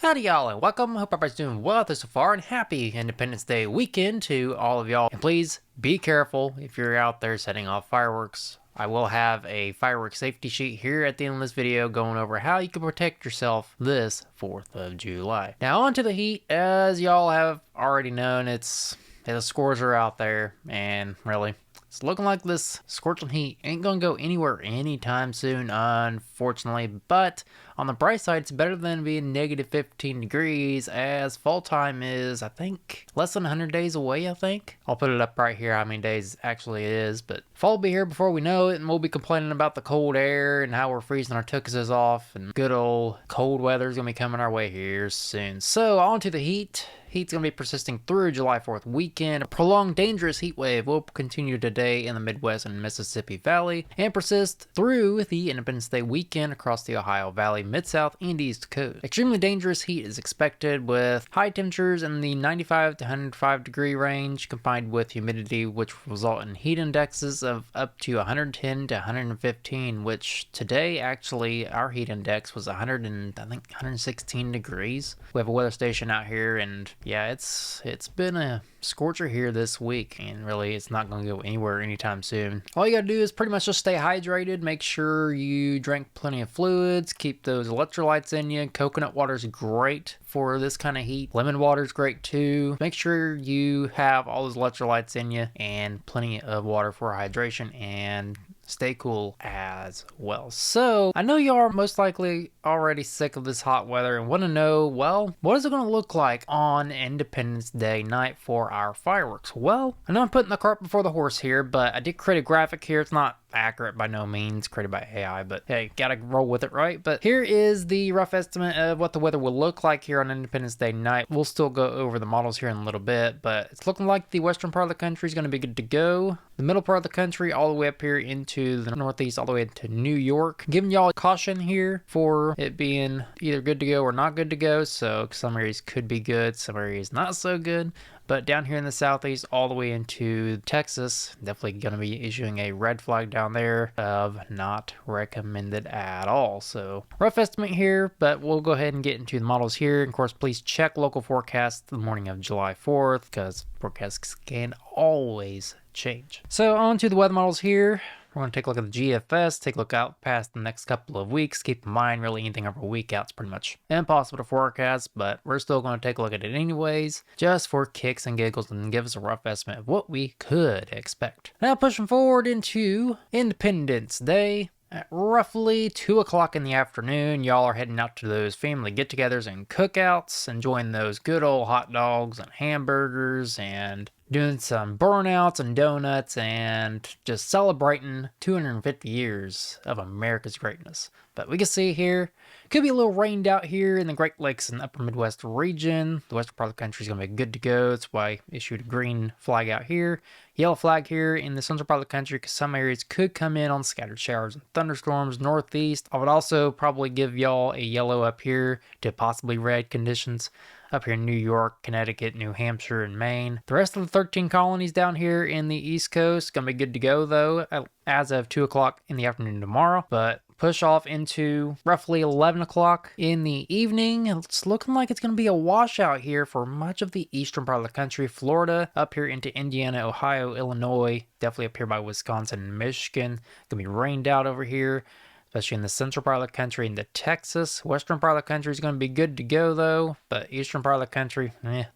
Howdy y'all and welcome. Hope everybody's doing well out there so far, and happy Independence Day weekend to all of y'all. And please be careful if you're out there setting off fireworks. I will have a fireworks safety sheet here at the end of this video going over how you can protect yourself this 4th of July. Now on to the heat. As y'all have already known, the scores are out there, and really it's looking like this scorching heat ain't gonna go anywhere anytime soon, unfortunately. But on the bright side, it's better than being negative 15 degrees, as fall time is, I think, less than 100 days away, I think. I'll put it up right here how many days actually it is, but fall will be here before we know it, and we'll be complaining about the cold air and how we're freezing our tuxes off, and good old cold weather is gonna be coming our way here soon. So on to the heat. Heat's going to be persisting through July 4th weekend. A prolonged dangerous heat wave will continue today in the Midwest and Mississippi Valley and persist through the Independence Day weekend across the Ohio Valley, Mid-South, and East Coast. Extremely dangerous heat is expected with high temperatures in the 95 to 105 degree range combined with humidity, which will result in heat indexes of up to 110 to 115, which today actually our heat index was 116 degrees. We have a weather station out here, and yeah, it's been a scorcher here this week, and really it's not going to go anywhere anytime soon. All you got to do is pretty much just stay hydrated, make sure you drink plenty of fluids, keep those electrolytes in you. Coconut water is great for this kind of heat. Lemon water is great too. Make sure you have all those electrolytes in you and plenty of water for hydration, and stay cool as well. So I know you are most likely already sick of this hot weather and want to know, well, what is it going to look like on Independence Day night for our fireworks? Well, I know I'm putting the cart before the horse here, but I did create a graphic here. It's not accurate by no means, created by AI, but hey, gotta roll with it, right? But here is the rough estimate of what the weather will look like here on Independence Day night. We'll still go over the models here in a little bit, but it's looking like the western part of the country is going to be good to go. The middle part of the country all the way up here into the northeast, all the way into New York. Giving y'all a caution here for it being either good to go or not good to go. So some areas could be good, some areas not so good. But down here in the southeast, all the way into Texas, definitely going to be issuing a red flag down there of not recommended at all. So rough estimate here, but we'll go ahead and get into the models here. And of course, please check local forecasts the morning of July 4th, because forecasts can always change. So on to the weather models here. We're going to take a look at the GFS, take a look out past the next couple of weeks. Keep in mind, really anything over a week out is pretty much impossible to forecast, but we're still going to take a look at it anyways, just for kicks and giggles, and give us a rough estimate of what we could expect. Now pushing forward into Independence Day. At roughly 2 o'clock in the afternoon, y'all are heading out to those family get-togethers and cookouts, enjoying those good old hot dogs and hamburgers, and doing some burnouts and donuts, and just celebrating 250 years of America's greatness. But we can see here, could be a little rained out here in the Great Lakes and Upper Midwest region. The western part of the country is going to be good to go. That's why I issued a green flag out here. Yellow flag here in the central part of the country, because some areas could come in on scattered showers and thunderstorms. Northeast, I would also probably give y'all a yellow up here to possibly red conditions up here in New York, Connecticut, New Hampshire, and Maine. The rest of the 13 colonies down here in the East Coast, gonna be good to go though, as of 2 o'clock in the afternoon tomorrow. But push off into roughly 11 o'clock in the evening. It's looking like it's going to be a washout here for much of the eastern part of the country. Florida, up here into Indiana, Ohio, Illinois, definitely up here by Wisconsin and Michigan. Going to be rained out over here, especially in the central part of the country. Into Texas, western part of the country is going to be good to go though, but eastern part of the country,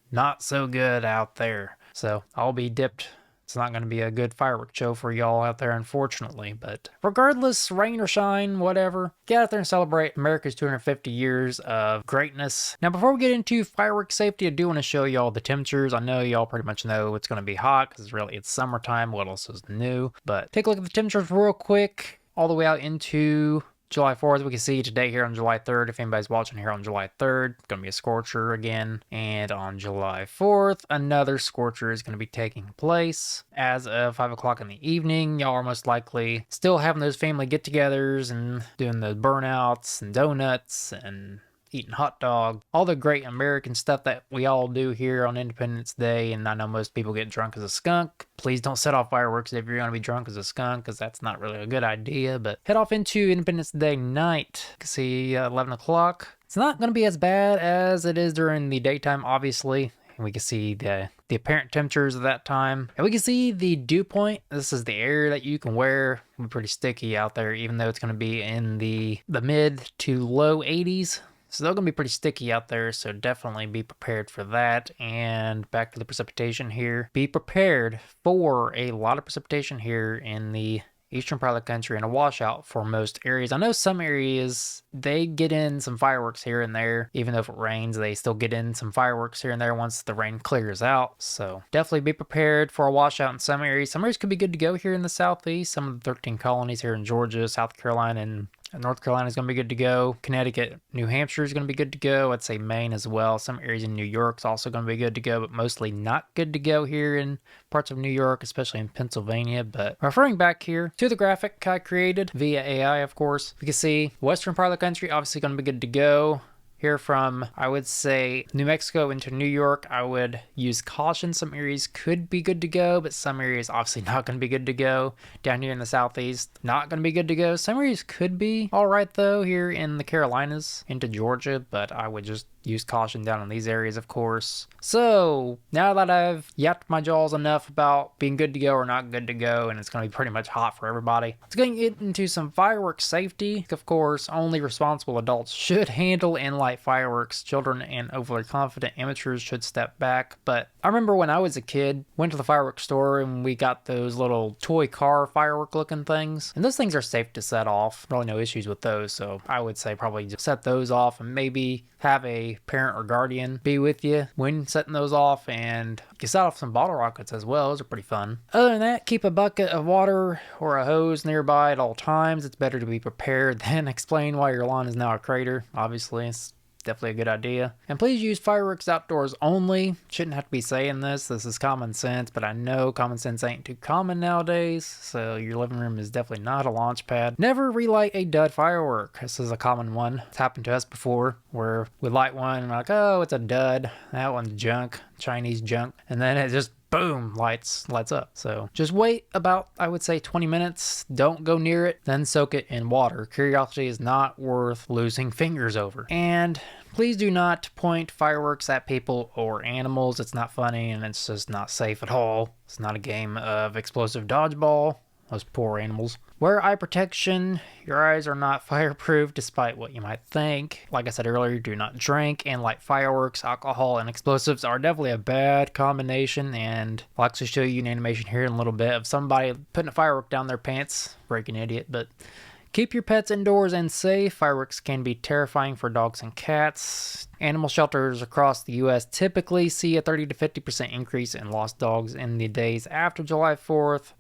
not so good out there. So I'll be dipped. It's not going to be a good fireworks show for y'all out there, unfortunately. But regardless, rain or shine, whatever, get out there and celebrate America's 250 years of greatness. Now, before we get into fireworks safety, I do want to show y'all the temperatures. I know y'all pretty much know it's going to be hot because it's summertime. What else is new? But take a look at the temperatures real quick, all the way out into July 4th, we can see today here on July 3rd, if anybody's watching here on July 3rd, it's going to be a scorcher again. And on July 4th, another scorcher is going to be taking place. As of 5 o'clock in the evening, y'all are most likely still having those family get-togethers and doing the burnouts and donuts and eating hot dog, all the great American stuff that we all do here on Independence Day. And I know most people get drunk as a skunk. Please don't set off fireworks if you're going to be drunk as a skunk, because that's not really a good idea. But head off into Independence Day night. You can see 11 o'clock. It's not going to be as bad as it is during the daytime, obviously. And we can see the apparent temperatures of that time. And we can see the dew point. This is the area that you can wear. It'll be pretty sticky out there, even though it's going to be in the mid to low 80s. So they're going to be pretty sticky out there, so definitely be prepared for that. And back to the precipitation here. Be prepared for a lot of precipitation here in the eastern part of the country and a washout for most areas. I know some areas, they get in some fireworks here and there. Even though if it rains, they still get in some fireworks here and there once the rain clears out. So definitely be prepared for a washout in some areas. Some areas could be good to go here in the southeast. Some of the 13 colonies here in Georgia, South Carolina, and North Carolina is going to be good to go. Connecticut, New Hampshire is going to be good to go. I'd say Maine as well. Some areas in New York is also going to be good to go, but mostly not good to go here in parts of New York, especially in Pennsylvania. But referring back here to the graphic I created via AI, of course, we can see western part of the country obviously going to be good to go. Here from, I would say, New Mexico into New York, I would use caution. Some areas could be good to go, but some areas obviously not going to be good to go. Down here in the southeast, not going to be good to go. Some areas could be all right, though, here in the Carolinas into Georgia, but I would just use caution down in these areas, of course. So now that I've yapped my jaws enough about being good to go or not good to go, and it's going to be pretty much hot for everybody, let's go and get into some fireworks safety. Of course, only responsible adults should handle and light fireworks. Children and overly confident amateurs should step back. But I remember when I was a kid, went to the fireworks store and we got those little toy car firework looking things, and those things are safe to set off. Really no issues with those, so I would say probably just set those off and maybe have a parent or guardian be with you when setting those off, and you can set off some bottle rockets as well. Those are pretty fun. Other than that, keep a bucket of water or a hose nearby at all times. It's better to be prepared than explain why your lawn is now a crater. Obviously, it's definitely a good idea. And please use fireworks outdoors only. Shouldn't have to be saying this. This is common sense, but I know common sense ain't too common nowadays, so your living room is definitely not a launch pad. Never relight a dud firework. This is a common one. It's happened to us before, where we light one and we're like, oh, it's a dud. That one's junk, Chinese junk. And then it just boom, lights up. So just wait about, I would say, 20 minutes. Don't go near it, then soak it in water. Curiosity is not worth losing fingers over. And please do not point fireworks at people or animals. It's not funny and it's just not safe at all. It's not a game of explosive dodgeball. Those poor animals. Wear eye protection. Your eyes are not fireproof despite what you might think. Like I said earlier, do not drink and light fireworks. Alcohol and explosives are definitely a bad combination, and I'll actually show you an animation here in a little bit of somebody putting a firework down their pants. Freaking idiot, but keep your pets indoors and safe. Fireworks can be terrifying for dogs and cats. Animal shelters across the U.S. typically see a 30 to 50% increase in lost dogs in the days after July 4th.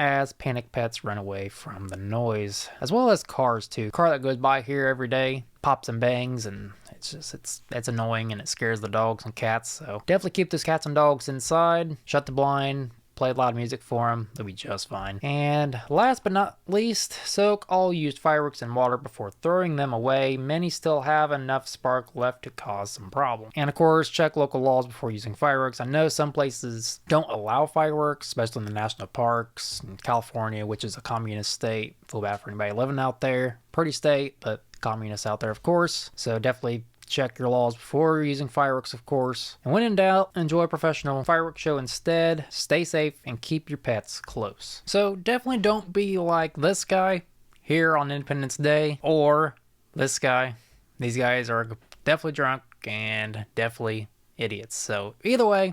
As panic pets run away from the noise, as well as cars too. Car that goes by here every day pops and bangs, and it's annoying and it scares the dogs and cats. So definitely keep those cats and dogs inside. Shut the blind. Play loud music for them. They'll be just fine. And last but not least, soak all used fireworks in water before throwing them away. Many still have enough spark left to cause some problems. And of course, check local laws before using fireworks. I know some places don't allow fireworks, especially in the national parks. In California, which is a communist state. Feel bad for anybody living out there. Pretty state, but communists out there, of course. So definitely check your laws before using fireworks, of course. And when in doubt, enjoy a professional fireworks show instead. Stay safe and keep your pets close. So definitely don't be like this guy here on Independence Day or this guy. These guys are definitely drunk and definitely idiots. So either way,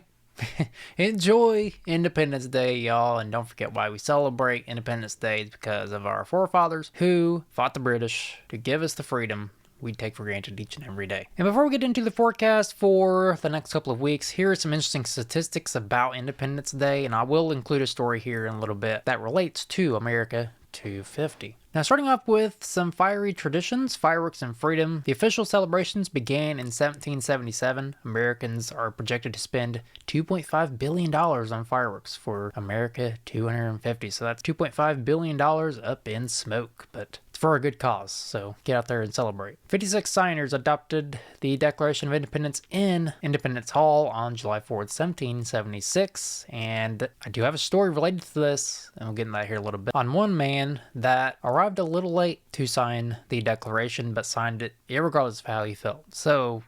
enjoy Independence Day, y'all, and don't forget why we celebrate Independence Day. It's because of our forefathers who fought the British to give us the freedom we take for granted each and every day. And before we get into the forecast for the next couple of weeks, here are some interesting statistics about Independence Day, and I will include a story here in a little bit that relates to America 250. Now, starting off with some fiery traditions, fireworks and freedom. The official celebrations began in 1777. Americans are projected to spend $2.5 billion on fireworks for America 250. So that's $2.5 billion up in smoke. But It's for a good cause, so get out there and celebrate. 56 signers adopted the Declaration of Independence in Independence Hall on July 4th, 1776, and I do have a story related to this, and we'll get into that here a little bit, on one man that arrived a little late to sign the Declaration, but signed it irregardless of how he felt. So,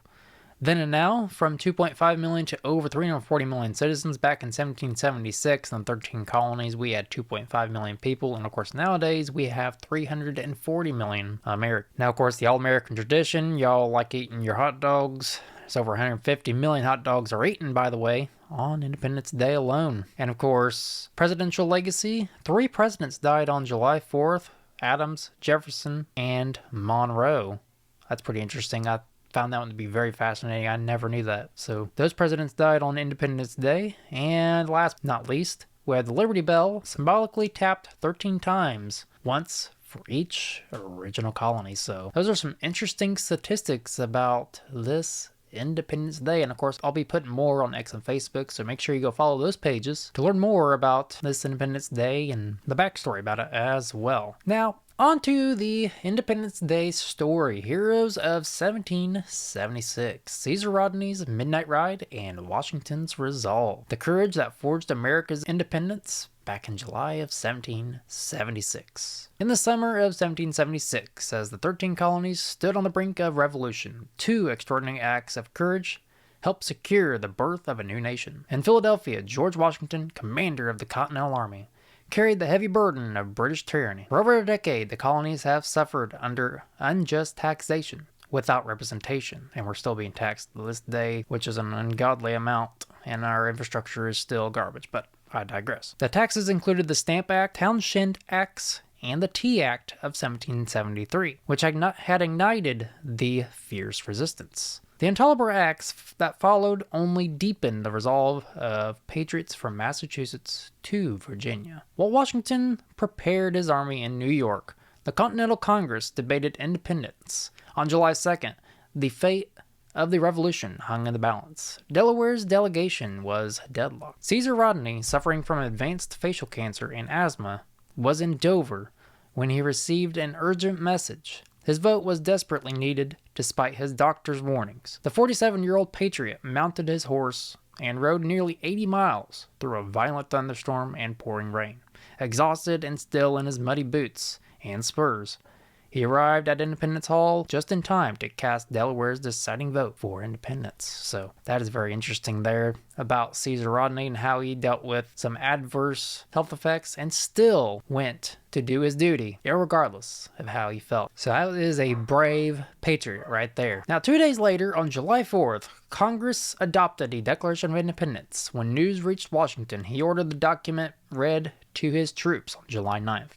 then and now, from 2.5 million to over 340 million citizens back in 1776 and 13 colonies, we had 2.5 million people. And of course, nowadays we have 340 million Americans. Now, of course, the all-American tradition, y'all like eating your hot dogs. It's over 150 million hot dogs are eaten, by the way, on Independence Day alone. And of course, presidential legacy, 3 presidents died on July 4th, Adams, Jefferson, and Monroe. That's pretty interesting. I found that one to be very fascinating. I never knew that. So those presidents died on Independence Day. And last but not least, we had the Liberty Bell symbolically tapped 13 times, once for each original colony. So those are some interesting statistics about this Independence Day. And of course, I'll be putting more on X and Facebook, so make sure you go follow those pages to learn more about this Independence Day and the backstory about it as well. Now, on to the Independence Day story. Heroes of 1776. Caesar Rodney's midnight ride and Washington's resolve. The courage that forged America's independence back in July of 1776. In the summer of 1776, as the 13 colonies stood on the brink of revolution, 2 extraordinary acts of courage helped secure the birth of a new nation. In Philadelphia, George Washington, commander of the Continental Army, carried the heavy burden of British tyranny. For over a decade, the colonies have suffered under unjust taxation without representation, and we're still being taxed to this day, which is an ungodly amount, and our infrastructure is still garbage, but I digress. The taxes included the Stamp Act, Townshend Acts, and the Tea Act of 1773, which had ignited the fierce resistance. The intolerable acts that followed only deepened the resolve of patriots from Massachusetts to Virginia. While Washington prepared his army in New York, the Continental Congress debated independence. On July 2nd, the fate of the Revolution hung in the balance. Delaware's delegation was deadlocked. Caesar Rodney, suffering from advanced facial cancer and asthma, was in Dover when he received an urgent message. His vote was desperately needed, despite his doctor's warnings. The 47-year-old patriot mounted his horse and rode nearly 80 miles through a violent thunderstorm and pouring rain. Exhausted and still in his muddy boots and spurs, he arrived at Independence Hall just in time to cast Delaware's deciding vote for independence. So that is very interesting there about Caesar Rodney and how he dealt with some adverse health effects and still went to do his duty, irregardless of how he felt. So that is a brave patriot right there. Now, 2 days later, on July 4th, Congress adopted the Declaration of Independence. When news reached Washington, he ordered the document read to his troops on July 9th.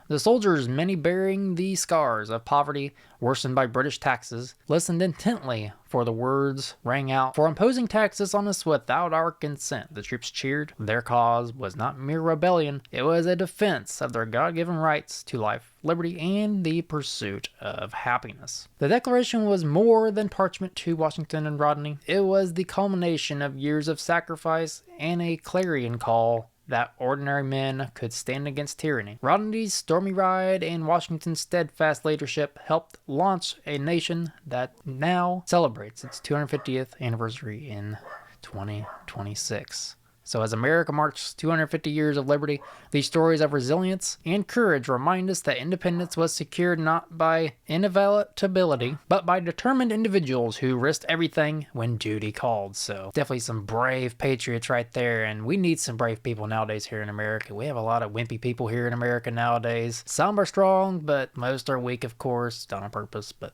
The soldiers, many bearing the scars of poverty worsened by British taxes, listened intently for the words rang out, "For imposing taxes on us without our consent." The troops cheered. Their cause was not mere rebellion. It was a defense of their God-given rights to life, liberty, and the pursuit of happiness. The Declaration was more than parchment to Washington and Rodney. It was the culmination of years of sacrifice and a clarion call that ordinary men could stand against tyranny. Rodney's stormy ride and Washington's steadfast leadership helped launch a nation that now celebrates its 250th anniversary in 2026. So as America marks 250 years of liberty, these stories of resilience and courage remind us that independence was secured not by inevitability, but by determined individuals who risked everything when duty called. So definitely some brave patriots right there, and we need some brave people nowadays here in America. We have a lot of wimpy people here in America nowadays. Some are strong, but most are weak, of course, done on purpose, but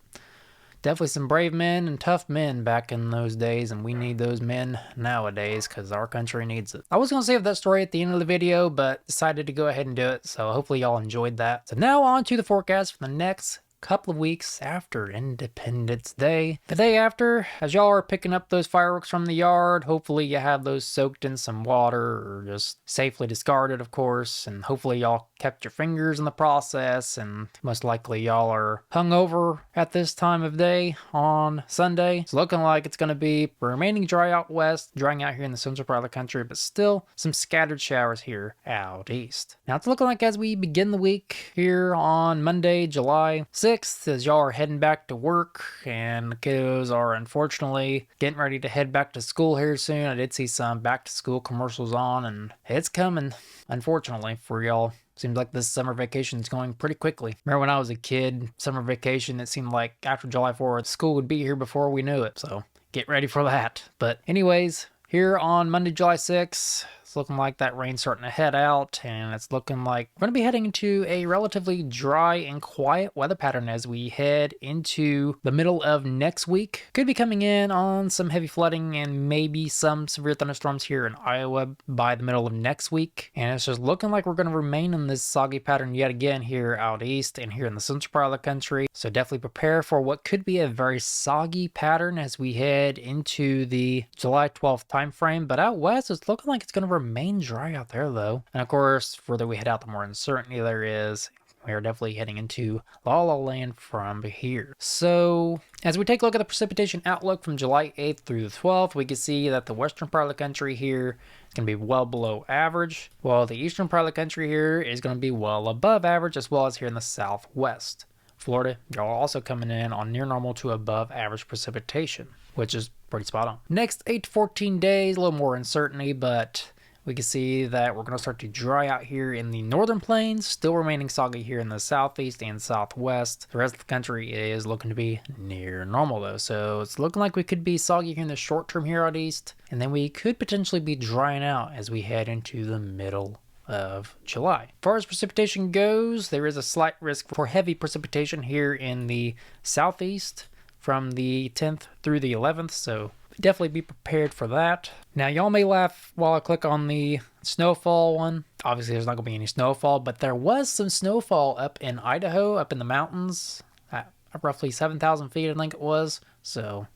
definitely some brave men and tough men back in those days, and we need those men nowadays because our country needs it. I was going to save that story at the end of the video, but decided to go ahead and do it, so hopefully y'all enjoyed that. So now on to the forecast for the next couple of weeks after Independence Day. The day after, as y'all are picking up those fireworks from the yard, hopefully you have those soaked in some water or just safely discarded, of course, and hopefully y'all kept your fingers in the process, and most likely y'all are hungover at this time of day on Sunday. It's looking like it's going to be remaining dry out west, drying out here in the central part of the country, but still some scattered showers here out east. Now it's looking like as we begin the week here on Monday, July 6th, as y'all are heading back to work and the kiddos are unfortunately getting ready to head back to school here soon. I did see some back to school commercials on, and it's coming, unfortunately, for y'all. Seems like this summer vacation is going pretty quickly. Remember when I was a kid, summer vacation, it seemed like after July 4th, school would be here before we knew it. So get ready for that. But anyways, here on Monday, July 6th, it's looking like that rain's starting to head out, and it's looking like we're going to be heading into a relatively dry and quiet weather pattern as we head into the middle of next week. Could be coming in on some heavy flooding and maybe some severe thunderstorms here in Iowa by the middle of next week. And it's just looking like we're going to remain in this soggy pattern yet again here out east and here in the central part of the country. So definitely prepare for what could be a very soggy pattern as we head into the July 12th time frame. But out west, it's looking like it's going to remain dry out there though. And of course, further we head out, the more uncertainty there is. We are definitely heading into La La Land from here. So as we take a look at the precipitation outlook from July 8th through the 12th, we can see that the western part of the country here is going to be well below average, while the eastern part of the country here is going to be well above average, as well as here in the southwest. Florida, y'all also coming in on near normal to above average precipitation, which is pretty spot on. Next 8 to 14 days, a little more uncertainty, but we can see that we're going to start to dry out here in the northern plains, still remaining soggy here in the southeast and southwest. The rest of the country is looking to be near normal though, so it's looking like we could be soggy here in the short term here out east, and then we could potentially be drying out as we head into the middle of July. As far as precipitation goes, there is a slight risk for heavy precipitation here in the southeast from the 10th through the 11th, so definitely be prepared for that. Now, y'all may laugh while I click on the snowfall one. Obviously, there's not going to be any snowfall, but there was some snowfall up in Idaho, up in the mountains, at roughly 7,000 feet, I think it was. So,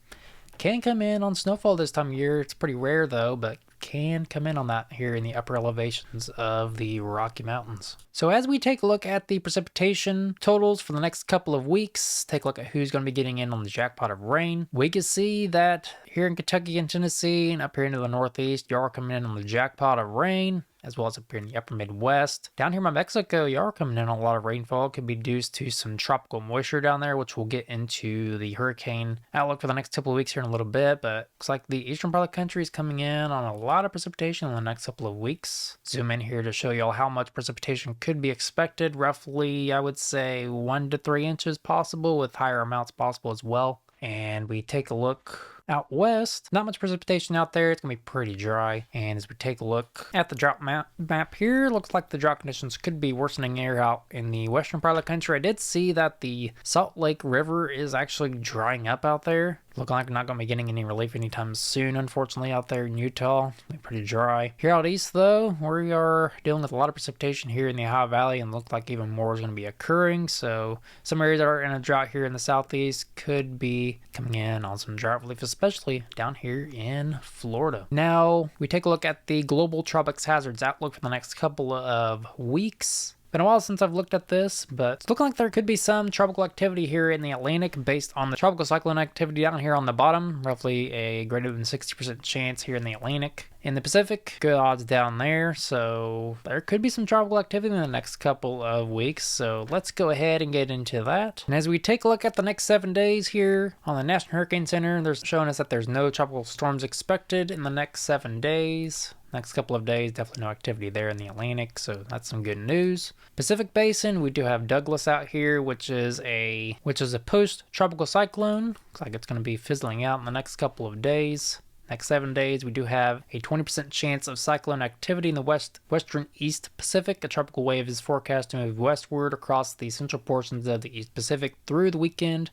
can come in on snowfall this time of year. It's pretty rare, though, but can come in on that here in the upper elevations of the Rocky Mountains. So as we take a look at the precipitation totals for the next couple of weeks, take a look at who's going to be getting in on the jackpot of rain. We can see that here in Kentucky and Tennessee and up here into the Northeast, y'all are coming in on the jackpot of rain, as well as up here in the upper Midwest. Down here in Mexico, y'all are coming in on a lot of rainfall. It could be due to some tropical moisture down there, which we'll get into the hurricane outlook for the next couple of weeks here in a little bit. But looks like the eastern part of the country is coming in on a lot of precipitation in the next couple of weeks. Zoom in here to show y'all how much precipitation could be expected. Roughly, I would say 1 to 3 inches possible, with higher amounts possible as well. And we take a look out west, not much precipitation out there. It's going to be pretty dry. And as we take a look at the drought map here, looks like the drought conditions could be worsening here out in the western part of the country. I did see that the Salt Lake River is actually drying up out there. Looking like we're not going to be getting any relief anytime soon, unfortunately, out there in Utah. It's going to be pretty dry. Here out east, though, we are dealing with a lot of precipitation here in the Ohio Valley, and looks like even more is going to be occurring. So some areas that are in a drought here in the southeast could be coming in on some drought relief, especially down here in Florida. Now, we take a look at the global tropics hazards outlook for the next couple of weeks. Been a while since I've looked at this, but it's looking like there could be some tropical activity here in the Atlantic based on the tropical cyclone activity down here on the bottom. Roughly a greater than 60% chance here in the Atlantic. In the Pacific, good odds down there, so there could be some tropical activity in the next couple of weeks. So let's go ahead and get into that. And as we take a look at the next 7 days here on the National Hurricane Center, they're showing us that there's no tropical storms expected in the next 7 days. Next couple of days, definitely no activity there in the Atlantic, so that's some good news. Pacific Basin, we do have Douglas out here, which is a post-tropical cyclone. Looks like it's going to be fizzling out in the next couple of days. Next 7 days, we do have a 20% chance of cyclone activity in the western East Pacific. A tropical wave is forecast to move westward across the central portions of the East Pacific through the weekend.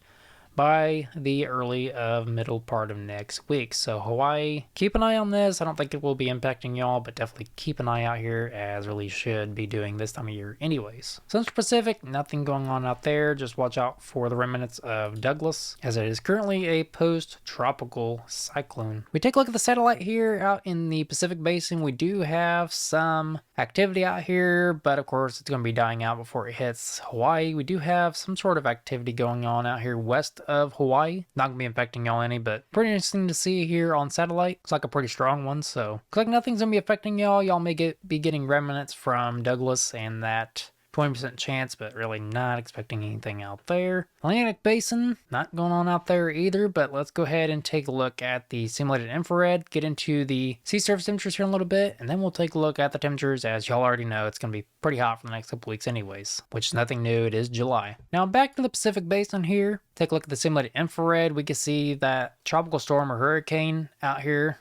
by the early of middle part of next week. So Hawaii, keep an eye on this. I don't think it will be impacting y'all, but definitely keep an eye out here, as really should be doing this time of year anyways. Central Pacific, nothing going on out there. Just watch out for the remnants of Douglas, as it is currently a post-tropical cyclone. We take a look at the satellite here out in the Pacific Basin. We do have some activity out here, but of course it's going to be dying out before it hits Hawaii. We do have some sort of activity going on out here west of Hawaii. Not going to be affecting y'all any, but pretty interesting to see here on satellite. Looks like a pretty strong one, so looks like nothing's going to be affecting y'all. Y'all may be getting remnants from Douglas and that 20% chance, but really not expecting anything out there. Atlantic Basin, not going on out there either, but let's go ahead and take a look at the simulated infrared, get into the sea surface temperatures here in a little bit, and then we'll take a look at the temperatures. As y'all already know, it's going to be pretty hot for the next couple weeks anyways, which is nothing new. It is July. Now back to the Pacific Basin here. Take a look at the simulated infrared. We can see that tropical storm or hurricane out here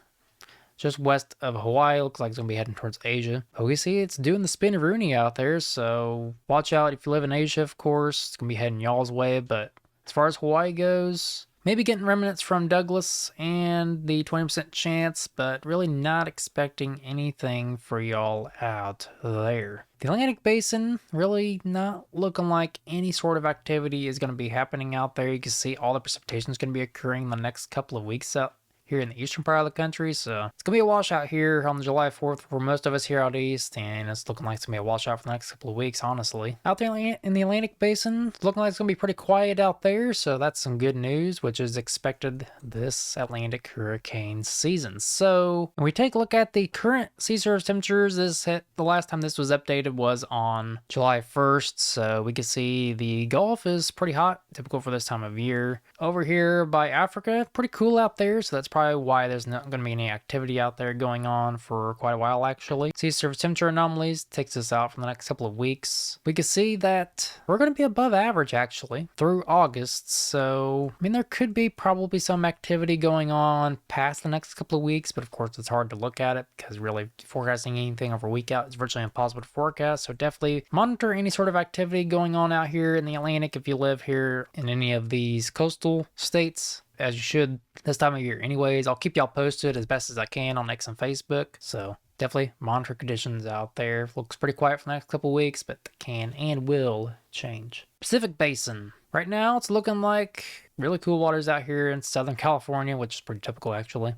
just west of Hawaii. Looks like it's going to be heading towards Asia. But we see it's doing the spin of Rooney out there, so watch out if you live in Asia, of course. It's going to be heading y'all's way, but as far as Hawaii goes, maybe getting remnants from Douglas and the 20% chance, but really not expecting anything for y'all out there. The Atlantic Basin, really not looking like any sort of activity is going to be happening out there. You can see all the precipitation is going to be occurring the next couple of weeks out here in the eastern part of the country, so it's gonna be a washout here on July 4th for most of us here out east, and it's looking like it's gonna be a washout for the next couple of weeks, honestly. Out there in the Atlantic Basin, it's looking like it's gonna be pretty quiet out there, so that's some good news, which is expected this Atlantic hurricane season. So when we take a look at the current sea surface temperatures, the last time this was updated was on July 1st, so we can see the Gulf is pretty hot, typical for this time of year. Over here by Africa, pretty cool out there, so that's probably why there's not going to be any activity out there going on for quite a while, actually. Sea surface temperature anomalies takes us out for the next couple of weeks. We can see that we're going to be above average, actually, through August. So, I mean, there could be probably some activity going on past the next couple of weeks, but of course, it's hard to look at it because really forecasting anything over a week out is virtually impossible to forecast. So, definitely monitor any sort of activity going on out here in the Atlantic if you live here in any of these coastal states, as you should this time of year anyways. I'll keep y'all posted as best as I can on X and Facebook, so definitely monitor conditions out there. Looks pretty quiet for the next couple weeks, but they can and will change. Pacific Basin, right now it's looking like really cool waters out here in Southern California, which is pretty typical actually.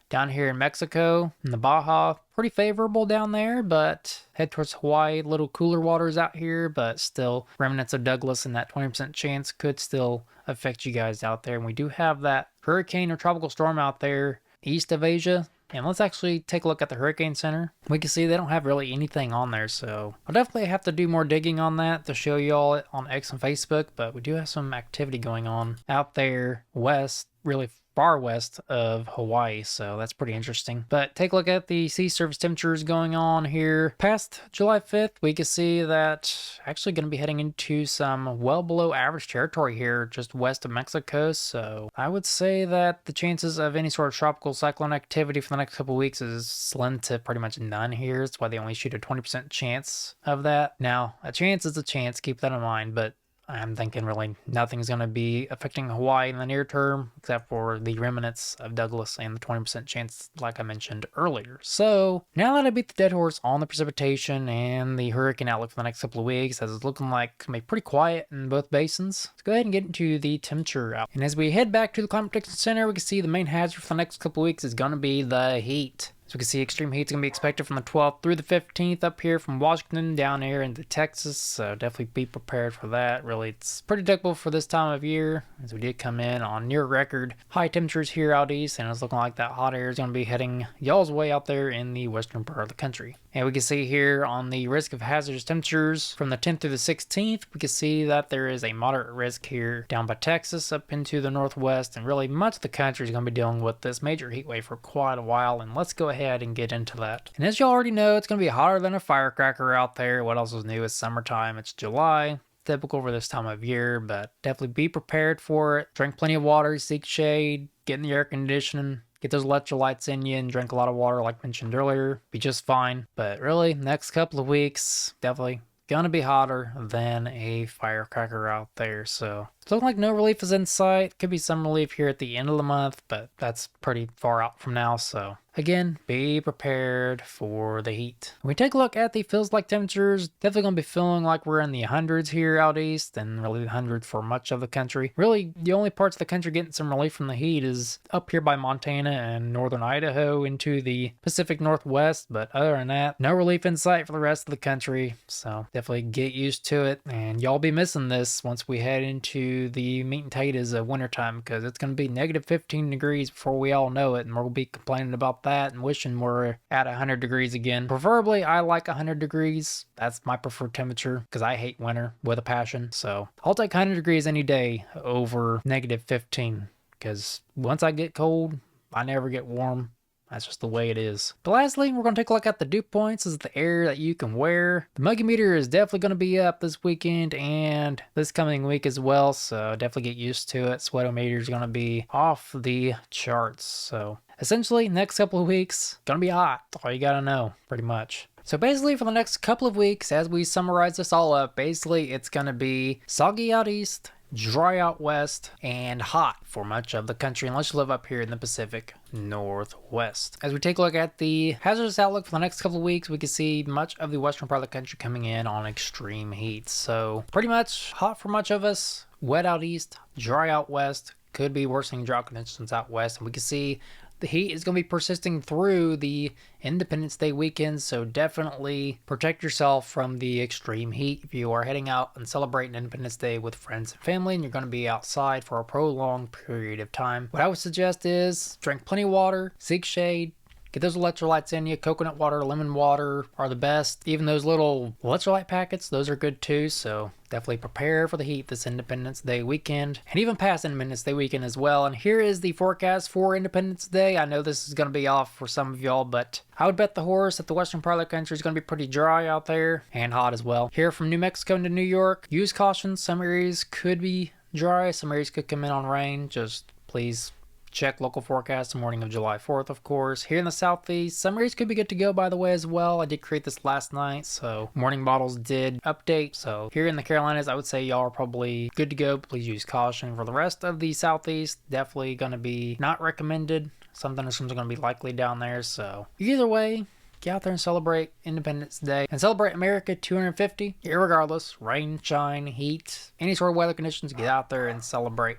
Down here in Mexico, in the Baja, pretty favorable down there, but head towards Hawaii, little cooler waters out here, but still remnants of Douglas and that 20% chance could still affect you guys out there. And we do have that hurricane or tropical storm out there east of Asia. And let's actually take a look at the Hurricane Center. We can see they don't have really anything on there, so I'll definitely have to do more digging on that to show you all on X and Facebook, but we do have some activity going on out there west, really far west of Hawaii, so that's pretty interesting. But take a look at the sea surface temperatures going on here. Past July 5th, we can see that actually going to be heading into some well below average territory here just west of Mexico, so I would say that the chances of any sort of tropical cyclone activity for the next couple of weeks is slim to pretty much none here. That's why they only shoot a 20% chance of that. Now, a chance is a chance, keep that in mind, but I'm thinking really nothing's going to be affecting Hawaii in the near term, except for the remnants of Douglas and the 20% chance, like I mentioned earlier. So, now that I beat the dead horse on the precipitation and the hurricane outlook for the next couple of weeks, as it's looking like it's going to be pretty quiet in both basins, let's go ahead and get into the temperature out. And as we head back to the Climate Prediction Center, we can see the main hazard for the next couple of weeks is going to be the heat. So we can see extreme heat is going to be expected from the 12th through the 15th up here from Washington down here into Texas. So definitely be prepared for that. Really, it's pretty typical for this time of year, as we did come in on near record high temperatures here out east. And it's looking like that hot air is going to be heading y'all's way out there in the western part of the country. And we can see here on the risk of hazardous temperatures from the 10th through the 16th, we can see that there is a moderate risk here down by Texas up into the northwest. And really much of the country is going to be dealing with this major heat wave for quite a while. And let's go ahead and get into that. And as you already know, it's going to be hotter than a firecracker out there. What else is new? It's summertime. It's July. Typical for this time of year, but definitely be prepared for it. Drink plenty of water, seek shade, get in the air conditioning. Get those electrolytes in you and drink a lot of water like mentioned earlier. Be just fine. But really, next couple of weeks, definitely gonna be hotter than a firecracker out there. So It's looking like no relief is in sight. Could be some relief here at the end of the month, but that's pretty far out from now, so again, be prepared for the heat. When we take a look at the feels like temperatures, definitely going to be feeling like we're in the hundreds here out east, and really the hundreds for much of the country. Really, the only parts of the country getting some relief from the heat is up here by Montana and northern Idaho into the Pacific Northwest, but other than that, no relief in sight for the rest of the country, so definitely get used to it, and y'all be missing this once we head into the meat and potatoes of wintertime, because it's going to be negative 15 degrees before we all know it, and we'll be complaining about that and wishing we're at 100 degrees again. Preferably, I like 100 degrees. That's my preferred temperature because I hate winter with a passion. So I'll take 100 degrees any day over negative 15 because once I get cold, I never get warm. That's just the way it is. But lastly, we're going to take a look at the dew points. This is the air that you can wear. The muggy meter is definitely going to be up this weekend and this coming week as well. So definitely get used to it. Sweatometer is going to be off the charts. So essentially, next couple of weeks, going to be hot. That's all you got to know, pretty much. So basically, for the next couple of weeks, as we summarize this all up, basically it's going to be soggy out east, dry out west, and hot for much of the country unless you live up here in the Pacific Northwest. As we take a look at the hazardous outlook for the next couple of weeks, we can see much of the western part of the country coming in on extreme heat. So pretty much hot for much of us, wet out east, dry out west, could be worsening drought conditions out west, and we can see the heat is going to be persisting through the Independence Day weekend, so definitely protect yourself from the extreme heat if you are heading out and celebrating Independence Day with friends and family and you're going to be outside for a prolonged period of time. What I would suggest is drink plenty of water, seek shade, get those electrolytes in you. Coconut water, lemon water are the best. Even those little electrolyte packets, those are good too. So definitely prepare for the heat this Independence Day weekend and even past Independence Day weekend as well. And here is the forecast for Independence Day. I know this is going to be off for some of y'all, but I would bet the horse that the western part of the country is going to be pretty dry out there and hot as well. Here from New Mexico to New York, use caution. Some areas could be dry. Some areas could come in on rain. Just please check local forecast the morning of July 4th, of course. Here in the southeast, some areas could be good to go, by the way, as well. I did create this last night, so morning models did update. So here in the Carolinas, I would say y'all are probably good to go. Please use caution. For the rest of the southeast, definitely going to be not recommended. Some thunderstorms are going to be likely down there. So either way, get out there and celebrate Independence Day and celebrate America 250. Irregardless, rain, shine, heat, any sort of weather conditions, get out there and celebrate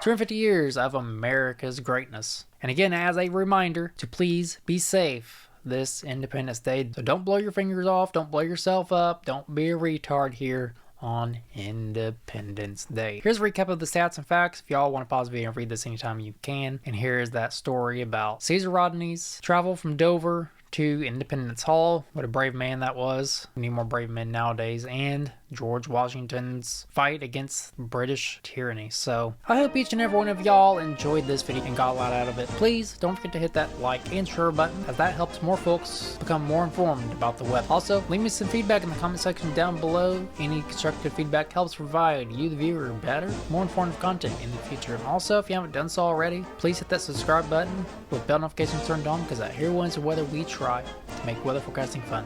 250 years of America's greatness. And again, as a reminder to please be safe this Independence Day. So don't blow your fingers off, don't blow yourself up, don't be a retard here on Independence Day. Here's a recap of the stats and facts. If y'all want to pause the video and read this anytime you can. And here is that story about Caesar Rodney's travel from Dover to Independence Hall. What a brave man that was. We need more brave men nowadays. And George Washington's fight against British tyranny. So I hope each and every one of y'all enjoyed this video and got a lot out of it. Please don't forget to hit that like and share button, as that helps more folks become more informed about the web. Also, leave me some feedback in the comment section down below. Any constructive feedback helps provide you, the viewer, better, more informative content in the future. And also, if you haven't done so already, please hit that subscribe button with bell notifications turned on, because out here is weather we try to make weather forecasting fun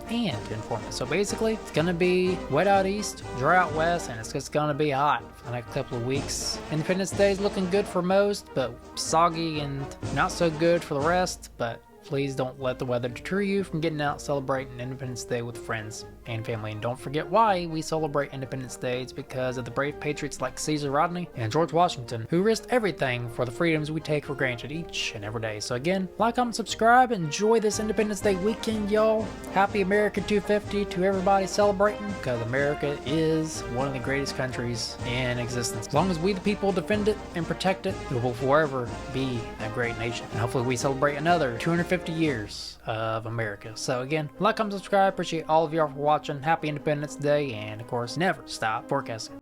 and informative. So basically, it's gonna be wet out east, dry out west, and it's just gonna be hot for the next couple of weeks. Independence Day is looking good for most, but soggy and not so good for the rest. But please don't let the weather deter you from getting out celebrating Independence Day with friends and family. And don't forget why we celebrate Independence Day. It's because of the brave patriots like Caesar Rodney and George Washington, who risked everything for the freedoms we take for granted each and every day. So again, like, comment, subscribe, enjoy this Independence Day weekend, y'all. Happy America 250 to everybody celebrating, because America is one of the greatest countries in existence. As long as we the people defend it and protect it, it will forever be a great nation. And hopefully we celebrate another 250 years of America. So again, like, comment, subscribe. Appreciate all of y'all for watching. Happy Independence Day, and of course, never stop forecasting.